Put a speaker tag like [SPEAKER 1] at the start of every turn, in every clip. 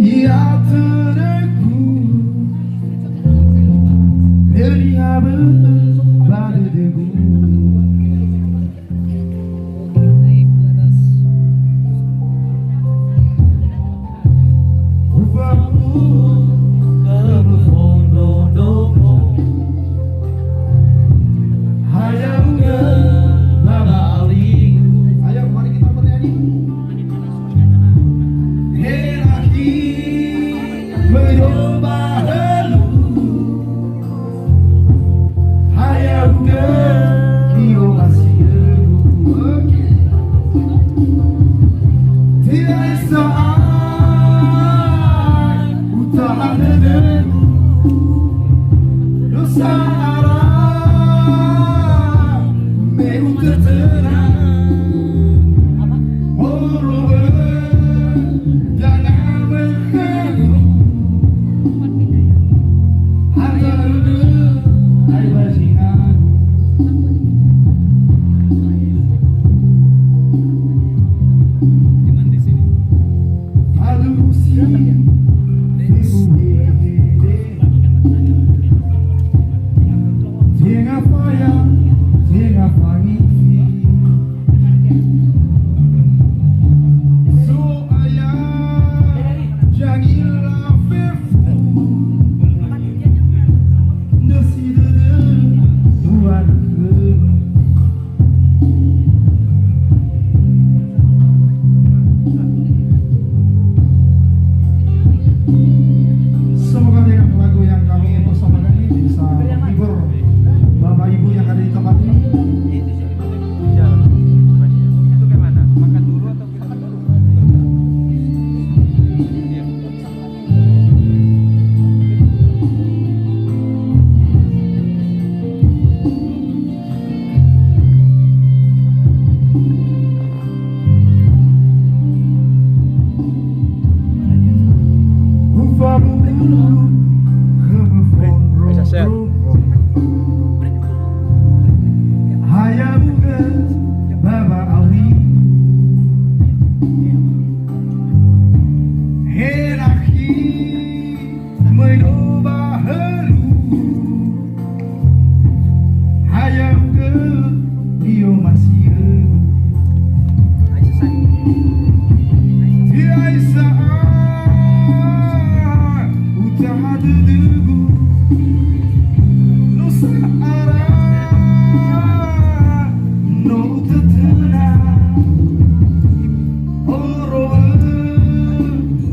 [SPEAKER 1] Ia terku Elia pada debu Upamu Kemufono domo Hayam ke Baba Aliku. Ayo mari kita bernyanyi. Heraki mencoba helu Hayam ke Dio masih tidak saat utara debu dosa arah meu terterang orang jangan mengganggu antara air basingan
[SPEAKER 2] Cuman di sini.
[SPEAKER 1] aduh si Tienga faya, tienga fangifi So ayah, janganlah fefu Nasi dede, tuan ke Semoga dengan lagu yang kami persembahkan ini bisa menghibur Bapak Ibu yang ada di tempat ini.
[SPEAKER 2] Itu ke mana? Makan dulu atau kita dulu?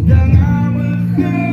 [SPEAKER 2] Jangan